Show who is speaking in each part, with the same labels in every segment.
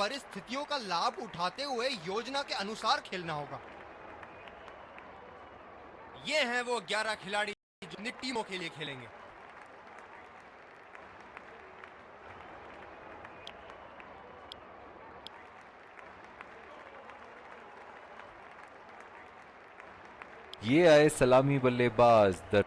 Speaker 1: परिस्थितियों का लाभ उठाते हुए योजना के अनुसार खेलना होगा। ये हैं वो 11 खिलाड़ी जो इन टीमों के लिए खेलेंगे।
Speaker 2: ये आए सलामी बल्लेबाज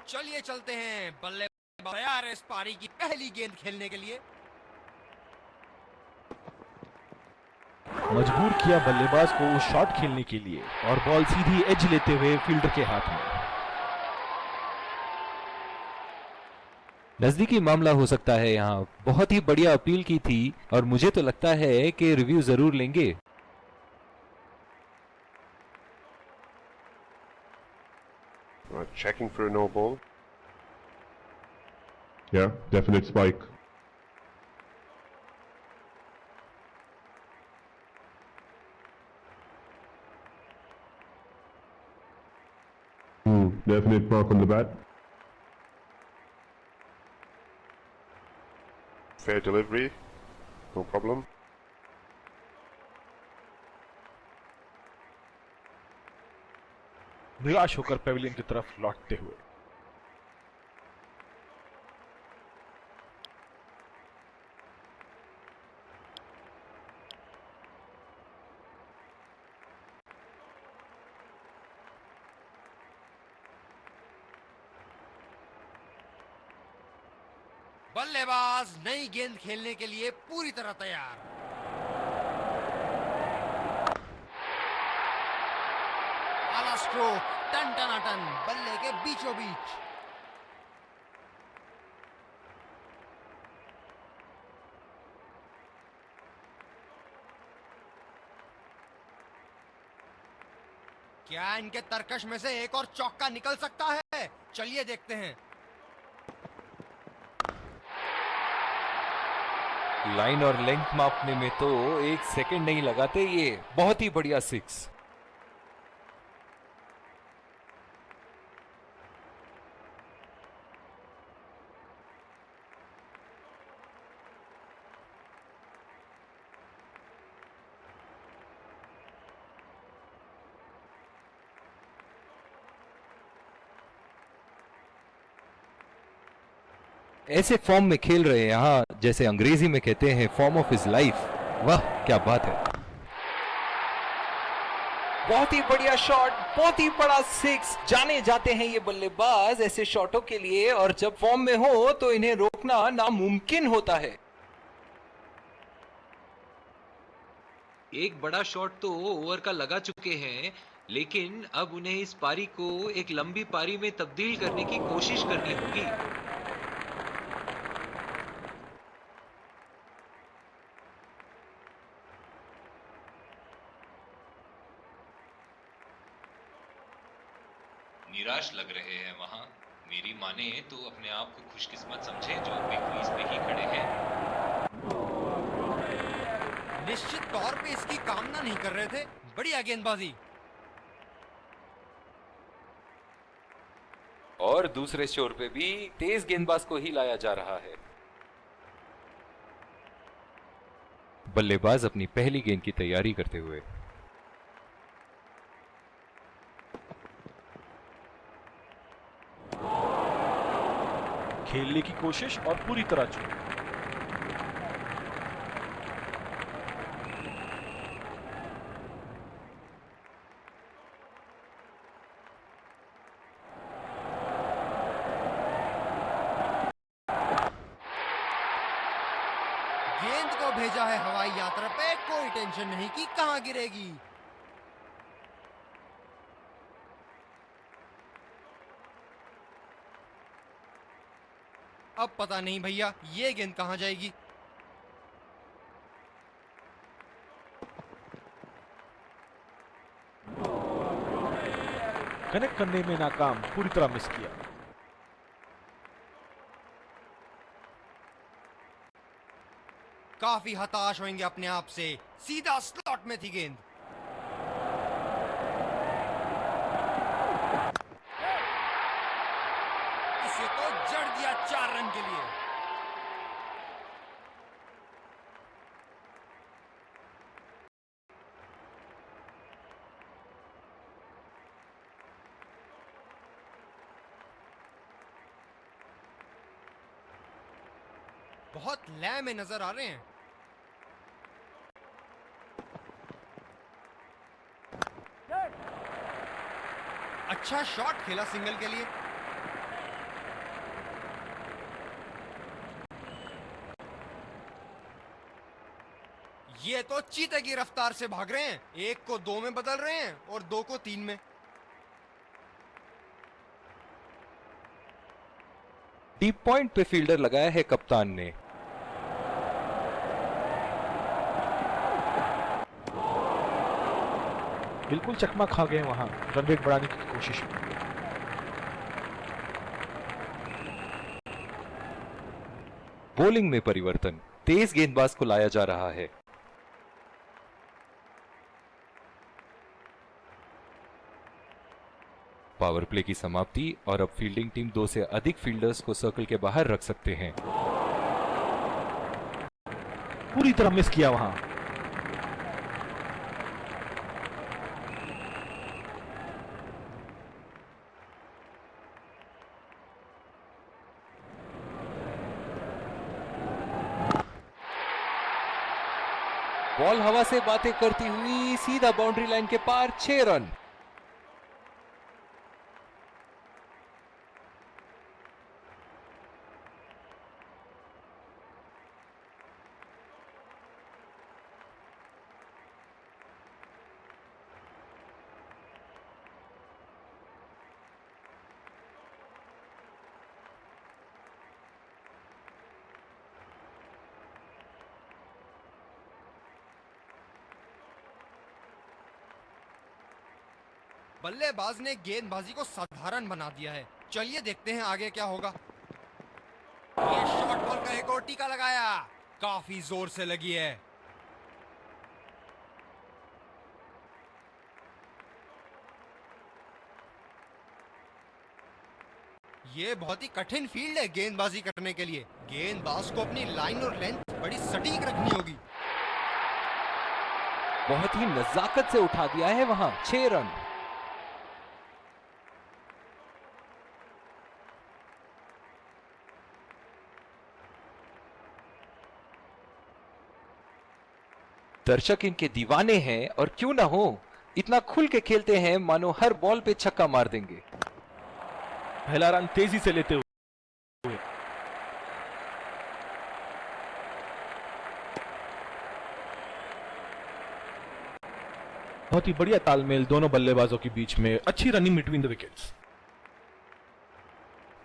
Speaker 1: चलिए चलते हैं, बल्लेबाज तैयार है इस पारी की पहली गेंद खेलने के लिए।
Speaker 3: मजबूर किया बल्लेबाज को उस शॉट खेलने के लिए और बॉल सीधी एज लेते हुए फील्डर के हाथ में।
Speaker 2: नजदीकी मामला हो सकता है। यहाँ बहुत ही बढ़िया अपील की थी और मुझे तो लगता है कि रिव्यू जरूर लेंगे।
Speaker 4: Checking for a no ball.
Speaker 5: Yeah, definite spike. Definite mark on the bat.
Speaker 4: Fair delivery, no problem.
Speaker 3: निराश होकर पेविलियन की तरफ लौटते हुए।
Speaker 1: बल्लेबाज नई गेंद खेलने के लिए पूरी तरह तैयार। आला स्ट्रोक, टन टनाटन बल्ले के बीचों बीच। क्या इनके तरकश में से एक और चौका निकल सकता है? चलिए देखते हैं।
Speaker 2: लाइन और लेंथ मापने में तो 1 सेकंड नहीं लगाते। ये बहुत ही बढ़िया 6। ऐसे फॉर्म में खेल रहे हैं यहाँ, जैसे अंग्रेजी में कहते हैं फॉर्म ऑफ हिज लाइफ। वाह क्या बात है। बहुत ही बढ़िया शॉट, बहुत ही बड़ा 6। जाने जाते हैं ये बल्लेबाज ऐसे शॉटों के लिए, और जब फॉर्म में हो तो इन्हें रोकना नामुमकिन होता है।
Speaker 6: एक बड़ा शॉट तो ओवर का लगा चुके हैं, लेकिन अब उन्हें इस पारी को एक लंबी पारी में तब्दील करने की कोशिश करनी होगी। निराश लग रहे हैं वहां। मेरी माने तो अपने आप को खुशकिस्मत समझे जो अपने क्रीज पे ही खड़े हैं।
Speaker 1: निश्चित तौर पे इसकी कामना नहीं कर रहे थे। बढ़िया गेंदबाजी।
Speaker 2: और दूसरे छोर पे भी तेज गेंदबाज को ही लाया जा रहा है। बल्लेबाज अपनी पहली गेंद की तैयारी करते हुए।
Speaker 3: खेलने की कोशिश और पूरी तरह चूक।
Speaker 1: गेंद को भेजा है हवाई यात्रा पे, कोई टेंशन नहीं कि कहां गिरेगी। अब पता नहीं भैया ये गेंद कहां जाएगी।
Speaker 3: कनेक्ट करने में नाकाम, पूरी तरह मिस किया।
Speaker 1: काफी हताश होंगे अपने आप से। सीधा स्लॉट में थी गेंद। दिया 4 रन के लिए। बहुत लय में नजर आ रहे हैं। अच्छा शॉट खेला सिंगल के लिए। ये तो चीते की रफ्तार से भाग रहे हैं। 1 को 2 में बदल रहे हैं और 2 को 3 में।
Speaker 2: डीप पॉइंट पे फील्डर लगाया है कप्तान ने।
Speaker 3: बिल्कुल चकमा खा गए वहां रन रेट बढ़ाने की कोशिश में।
Speaker 2: बॉलिंग में परिवर्तन, तेज गेंदबाज को लाया जा रहा है। पावर प्ले की समाप्ति और अब फील्डिंग टीम 2 से अधिक फील्डर्स को सर्कल के बाहर रख सकते हैं।
Speaker 3: पूरी तरह मिस किया वहां।
Speaker 2: बॉल हवा से बातें करती हुई सीधा बाउंड्री लाइन के पार, 6 रन।
Speaker 1: बल्लेबाज ने गेंदबाजी को साधारण बना दिया है। चलिए देखते हैं आगे क्या होगा। ये शॉर्ट बॉल का एक और टीका लगाया, काफी जोर से लगी है। ये बहुत ही कठिन फील्ड है गेंदबाजी करने के लिए। गेंदबाज को अपनी लाइन और लेंथ बड़ी सटीक रखनी होगी।
Speaker 2: बहुत ही नजाकत से उठा दिया है वहां, 6 रन। दर्शक इनके दीवाने हैं और क्यों ना हो, इतना खुल के खेलते हैं मानो हर बॉल पे छक्का मार देंगे।
Speaker 3: पहला रन तेजी से लेते हुए। बहुत ही बढ़िया तालमेल दोनों बल्लेबाजों के बीच में, अच्छी रनिंग बिटवीन द विकेट्स।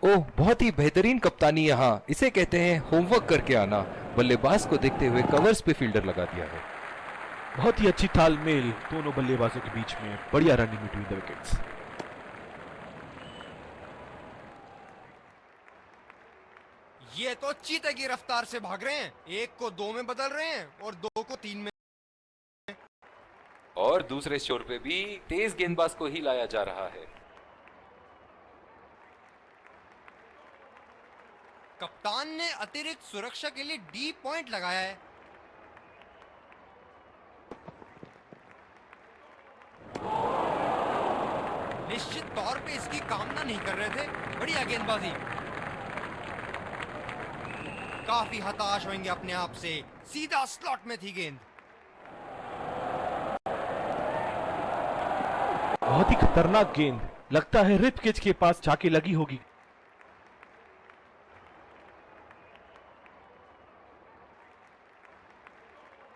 Speaker 2: ओह, बहुत ही बेहतरीन कप्तानी यहाँ, इसे कहते हैं होमवर्क करके आना। बल्लेबाज को देखते हुए कवर्स पे फील्डर लगा दिया है।
Speaker 3: बहुत ही अच्छी तालमेल दोनों बल्लेबाजों के बीच में, बढ़िया रनिंग बिटवीन द विकेट्स।
Speaker 1: ये तो चीते की रफ्तार से भाग रहे हैं। 1 को 2 में बदल रहे हैं और 2 को 3 में।
Speaker 2: और दूसरे छोर पे भी तेज गेंदबाज को ही लाया जा रहा है।
Speaker 1: कप्तान ने अतिरिक्त सुरक्षा के लिए डी पॉइंट लगाया है। निश्चित तौर पे इसकी कामना नहीं कर रहे थे। बढ़िया गेंदबाजी। काफी हताश होंगे अपने आप से। सीधा स्लॉट में थी गेंद।
Speaker 3: बहुत ही खतरनाक गेंद, लगता है रिप किच के पास जाके लगी होगी।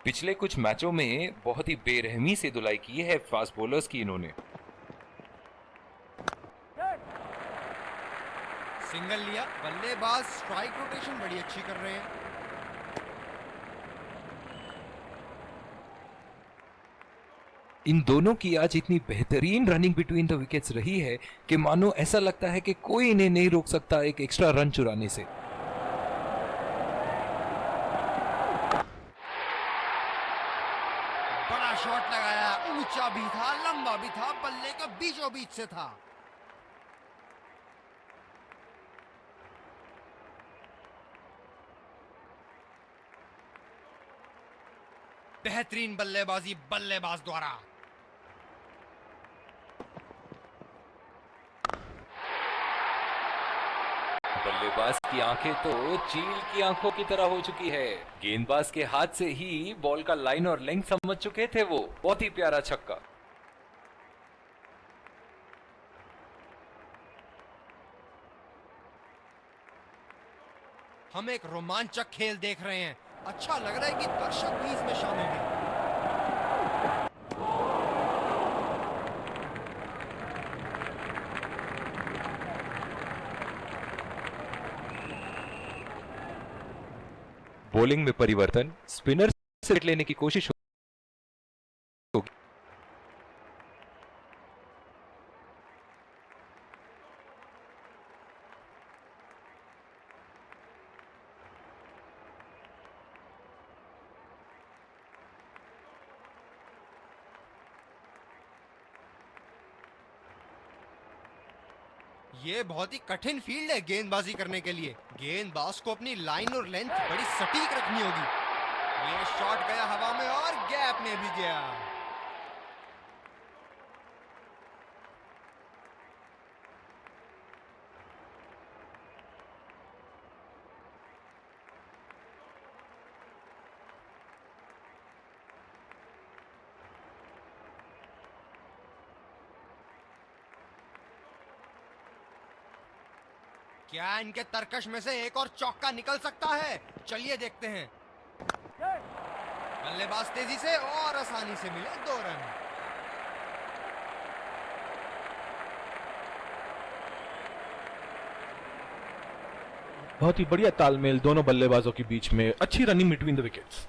Speaker 2: पिछले कुछ मैचों में बहुत ही बेरहमी से धुलाई की है फास्ट बॉलर्स की इन्होंने।
Speaker 1: सिंगल लिया। बल्लेबाज स्ट्राइक रोटेशन बड़ी अच्छी कर रहे हैं।
Speaker 2: इन दोनों की आज इतनी बेहतरीन रनिंग बिटवीन द विकेट्स रही है कि मानो ऐसा लगता है कि कोई इन्हें नहीं रोक सकता एक एक्स्ट्रा रन चुराने से।
Speaker 1: बड़ा शॉट लगाया, ऊंचा भी था, लंबा भी था, बल्ले का बीचों बीच से था। बेहतरीन बल्लेबाजी बल्लेबाज द्वारा।
Speaker 2: बल्लेबाज की आंखें तो चील की आंखों की तरह हो चुकी है। गेंदबाज के हाथ से ही बॉल का लाइन और लेंथ समझ चुके थे वो। बहुत ही प्यारा छक्का।
Speaker 1: हम एक रोमांचक खेल देख रहे हैं। अच्छा लग रहा है कि दर्शक भी इसमें शामिल हैं।
Speaker 2: बॉलिंग में परिवर्तन, स्पिनर से विकेट लेने की कोशिश होगी।
Speaker 1: ये बहुत ही कठिन फील्ड है गेंदबाजी करने के लिए। गेंदबाज को अपनी लाइन और लेंथ बड़ी सटीक रखनी होगी। ये शॉट गया हवा में और गैप में भी गया। क्या इनके तरकश में से एक और चौका निकल सकता है? चलिए देखते हैं। बल्लेबाज तेजी से और आसानी से मिले 2 रन।
Speaker 3: बहुत ही बढ़िया तालमेल दोनों बल्लेबाजों के बीच में। अच्छी रनिंग बिटवीन द विकेट्स।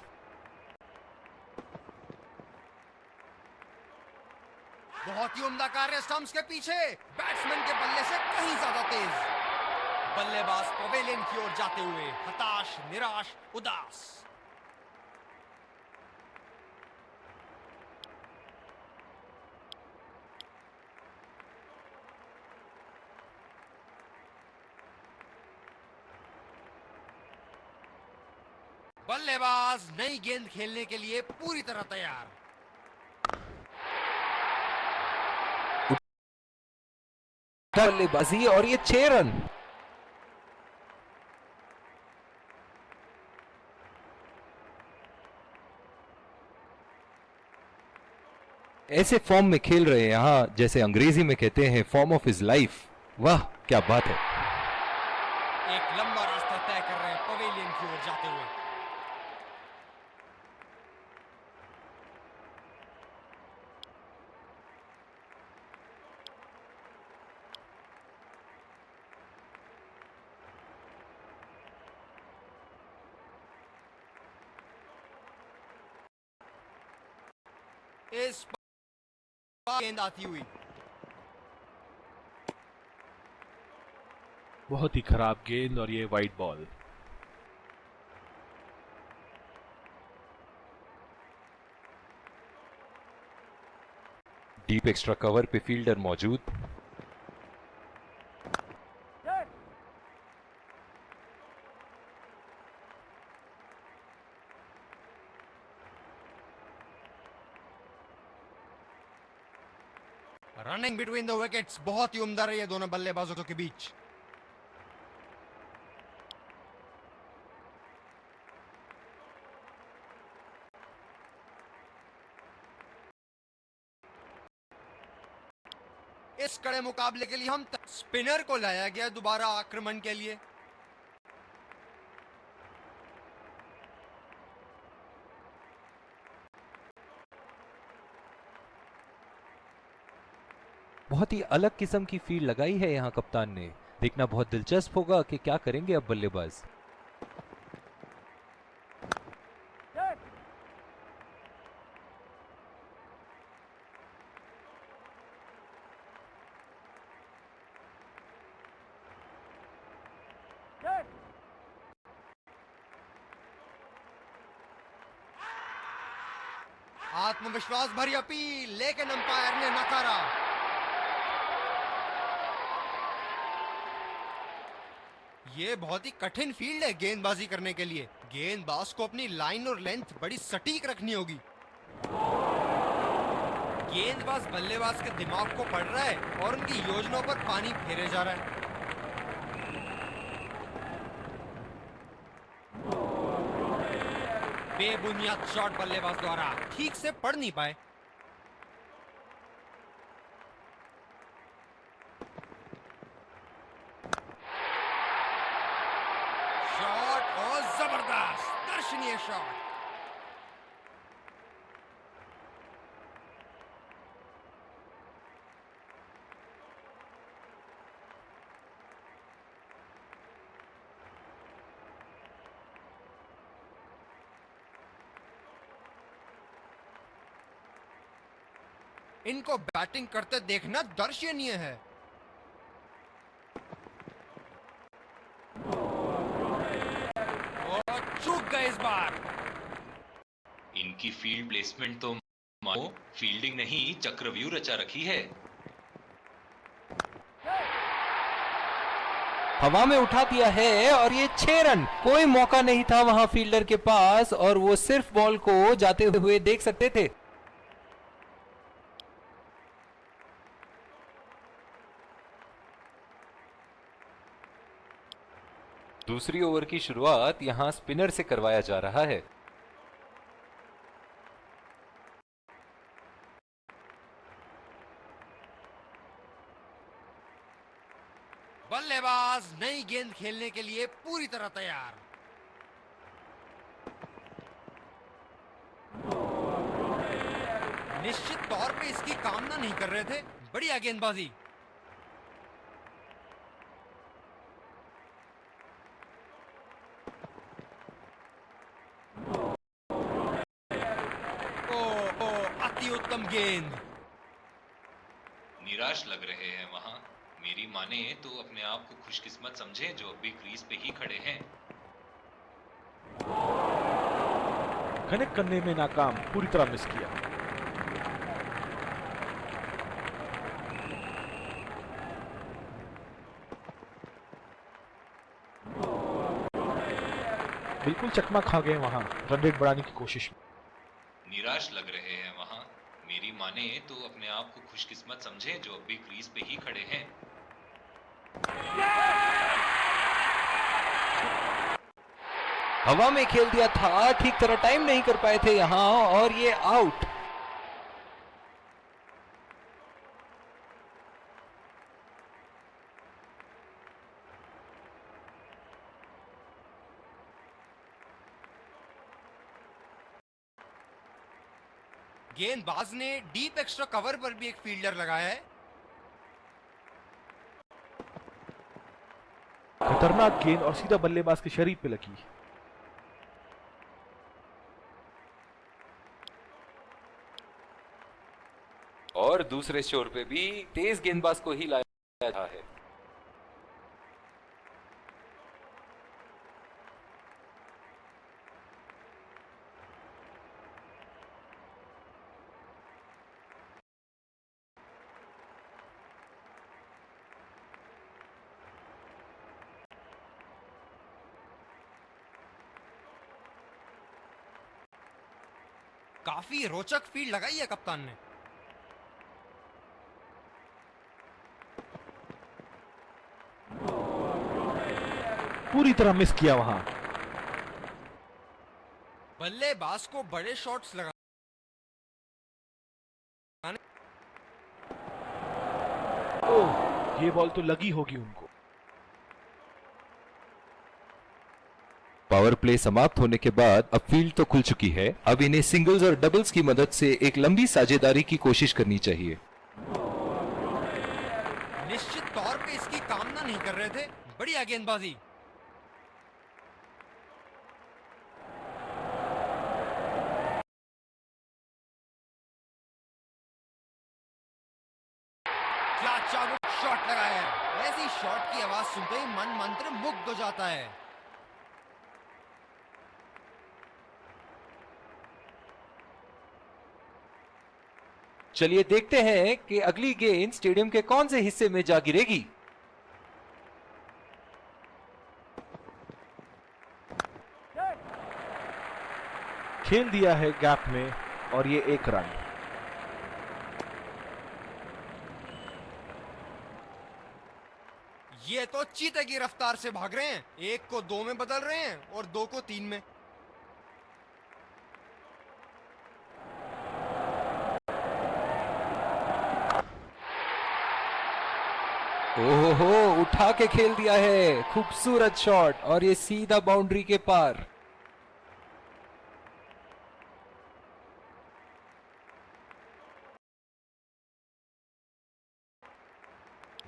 Speaker 1: बहुत ही उम्दा कार्य स्टंप्स के पीछे। बैट्समैन के बल्ले से कहीं ज्यादा तेज। बल्लेबाज पवेलियन की ओर जाते हुए हताश, निराश, उदास। बल्लेबाज नई गेंद खेलने के लिए पूरी तरह तैयार।
Speaker 2: बल्लेबाजी और ये 6 रन। ऐसे फॉर्म में खेल रहे हैं यहां, जैसे अंग्रेजी में कहते हैं फॉर्म ऑफ हिज लाइफ। वाह क्या बात है।
Speaker 1: एक लंबा रास्ता तय कर रहे हैं पवेलियन की ओर जाते हुए। इस गेंद आती हुई।
Speaker 3: बहुत ही खराब गेंद और ये wide ball.
Speaker 2: Deep extra cover पे फील्डर मौजूद।
Speaker 1: रनिंग बिटवीन द विकेट्स बहुत ही उम्दा रही है दोनों बल्लेबाजों के बीच। इस कड़े मुकाबले के लिए हम स्पिनर को लाया गया दोबारा आक्रमण के लिए।
Speaker 2: बहुत ही अलग किस्म की फील्ड लगाई है यहां कप्तान ने। देखना बहुत दिलचस्प होगा कि क्या करेंगे अब बल्लेबाज।
Speaker 1: आत्मविश्वास भरी अपील, लेकिन अंपायर ने नकारा। ये बहुत ही कठिन फील्ड है गेंदबाजी करने के लिए। गेंदबाज को अपनी लाइन और लेंथ बड़ी सटीक रखनी होगी। गेंदबाज बल्लेबाज के दिमाग को पढ़ रहा है और उनकी योजनाओं पर पानी फेरे जा रहा है। बेबुनियाद शॉट बल्लेबाज द्वारा ठीक से पढ़ नहीं पाए। शॉट और जबरदस्त दर्शनीय शॉट। इनको बैटिंग करते देखना दर्शनीय है। और चूक गए इस बार।
Speaker 6: इनकी फील्ड प्लेसमेंट तो मानो फील्डिंग नहीं चक्रव्यूह रचा रखी है।
Speaker 2: हवा में उठा दिया है और ये 6 रन। कोई मौका नहीं था वहां फील्डर के पास और वो सिर्फ बॉल को जाते हुए देख सकते थे। दूसरी ओवर की शुरुआत यहां स्पिनर से करवाया जा रहा है।
Speaker 1: बल्लेबाज नई गेंद खेलने के लिए पूरी तरह तैयार। निश्चित तौर पे इसकी कामना नहीं कर रहे थे। बढ़िया गेंदबाजी। ओ अति उत्तम गेंद।
Speaker 6: निराश लग रहे हैं वहां। मेरी माने तो अपने आप को खुशकिस्मत समझें जो अभी क्रीज पे ही खड़े हैं।
Speaker 3: कनेक्ट करने में नाकाम, पूरी तरह मिस किया। बिल्कुल चकमा खा गए वहां रन रेट बढ़ाने की कोशिश में।
Speaker 6: निराश लग रहे हैं वहां। मेरी माने तो अपने आप को खुशकिस्मत समझें जो अभी क्रीज पे ही खड़े हैं।
Speaker 2: हवा में खेल दिया था, ठीक तरह टाइम नहीं कर पाए थे यहां और ये आउट।
Speaker 1: गेंदबाज ने डीप एक्स्ट्रा कवर पर भी एक फील्डर लगाया है।
Speaker 3: खतरनाक गेंद और सीधा बल्लेबाज के शरीर पे लगी।
Speaker 2: और दूसरे छोर पे भी तेज गेंदबाज को ही लाया जा है।
Speaker 1: काफी रोचक फील्ड लगाई है कप्तान ने।
Speaker 3: पूरी तरह मिस किया वहां।
Speaker 1: बल्लेबाज को बड़े शॉट्स लगा।
Speaker 3: ये बॉल तो लगी होगी उनको।
Speaker 2: पावर प्ले समाप्त होने के बाद अब फील्ड तो खुल चुकी है। अब इन्हें सिंगल्स और डबल्स की मदद से एक लंबी साझेदारी की कोशिश करनी चाहिए।
Speaker 1: निश्चित तौर पे इसकी कामना नहीं कर रहे थे। बढ़िया गेंदबाजी। क्या चाबुक शॉट लगाया है। ऐसी शॉट की आवाज सुनते ही मन मंत्र मुग्ध हो जाता है।
Speaker 2: चलिए देखते हैं कि अगली गेंद स्टेडियम के कौन से हिस्से में जा गिरेगी।
Speaker 3: खेल दिया है गैप में और ये 1 रन।
Speaker 1: ये तो चीते की रफ्तार से भाग रहे हैं, 1 को 2 में बदल रहे हैं और 2 को 3 में।
Speaker 2: ओहो, उठा के खेल दिया है, खूबसूरत शॉट और ये सीधा बाउंड्री के पार।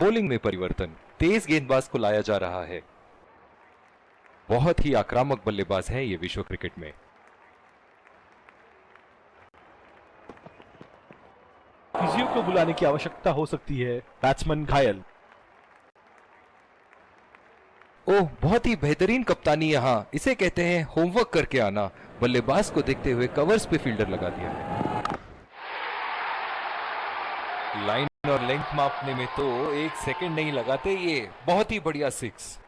Speaker 2: बॉलिंग में परिवर्तन, तेज गेंदबाज को लाया जा रहा है। बहुत ही आक्रामक बल्लेबाज है ये विश्व क्रिकेट में।
Speaker 3: फिजियो को बुलाने की आवश्यकता हो सकती है, बैट्समैन घायल।
Speaker 2: ओह, बहुत ही बेहतरीन कप्तानी यहाँ, इसे कहते हैं होमवर्क करके आना। बल्लेबाज को देखते हुए कवर्स पे फील्डर लगा दिया है। लाइन और लेंथ मापने में तो 1 सेकंड नहीं लगाते ये, बहुत ही बढ़िया 6।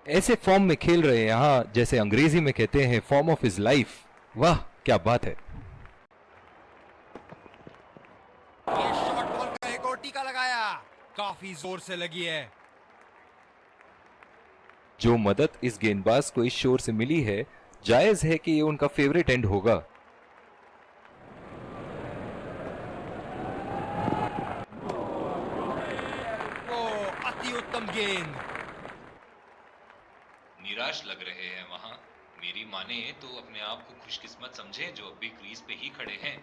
Speaker 2: ऐसे फॉर्म में खेल रहे हैं यहाँ, जैसे अंग्रेजी में कहते हैं फॉर्म ऑफ हिज लाइफ। वाह क्या बात है।
Speaker 1: ये शॉर्ट बॉल का एक और टीका लगाया, काफी जोर से लगी है।
Speaker 2: जो मदद इस गेंदबाज को इस शोर से मिली है, जायज है कि ये उनका फेवरेट एंड होगा।
Speaker 1: ओ, अति उत्तम गेंद।
Speaker 6: निराश लग रहे हैं वहां। मेरी माने तो अपने आप को खुशकिस्मत समझें जो अभी क्रीज पे ही खड़े हैं।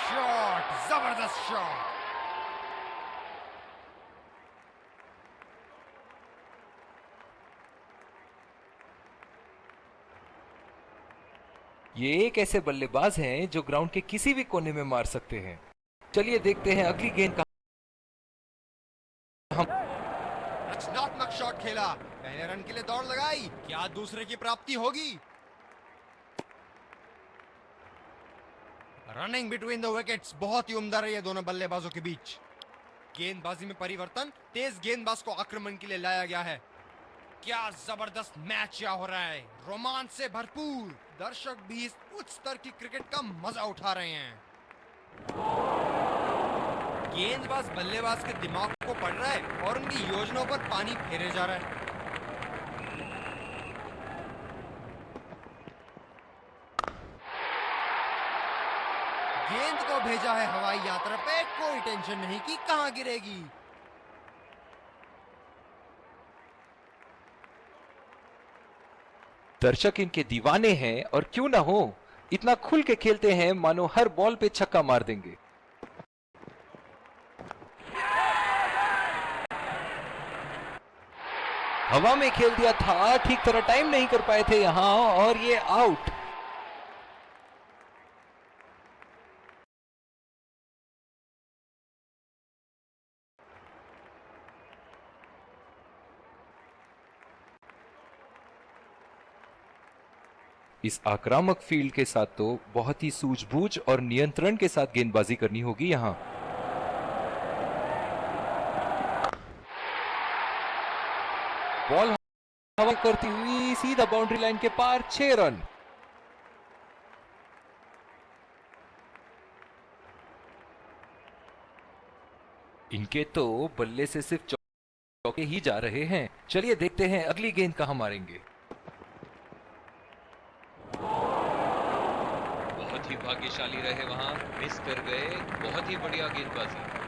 Speaker 1: शॉट, जबरदस्त शॉट।
Speaker 2: ये एक ऐसे बल्लेबाज हैं जो ग्राउंड के किसी भी कोने में मार सकते हैं। चलिए देखते हैं अगली गेंद का।
Speaker 1: रचनात्मक शॉट खेला, पहले रन के लिए दौड़ लगाई, क्या दूसरे की प्राप्ति होगी? रनिंग बिटवीन द विकेट्स बहुत ही उम्दा रही है दोनों बल्लेबाजों के बीच। गेंदबाजी में परिवर्तन, तेज गेंदबाज को आक्रमण के लिए लाया गया है। क्या जबरदस्त मैच यहाँ हो रहा है, रोमांच से भरपूर। दर्शक भी इस उच्च स्तर की क्रिकेट का मजा उठा रहे हैं। गेंदबाज बल्लेबाज के दिमाग को पढ़ रहा है और उनकी योजनाओं पर पानी फेरे जा रहा है। गेंद को भेजा है हवाई यात्रा पे, कोई टेंशन नहीं कि कहां गिरेगी।
Speaker 2: दर्शक इनके दीवाने हैं और क्यों ना हो, इतना खुल के खेलते हैं मानो हर बॉल पे छक्का मार देंगे। हवा में खेल दिया था, ठीक तरह टाइम नहीं कर पाए थे यहां और ये आउट। इस आक्रामक फील्ड के साथ तो बहुत ही सूझबूझ और नियंत्रण के साथ गेंदबाजी करनी होगी यहां। बॉल हवा करती हुई सीधा बाउंड्री लाइन के पार, 6 रन। इनके तो बल्ले से सिर्फ चौके ही जा रहे हैं। चलिए देखते हैं अगली गेंद कहां मारेंगे।
Speaker 6: बहुत ही भाग्यशाली रहे वहां, मिस कर गए। बहुत ही बढ़िया गेंदबाजी।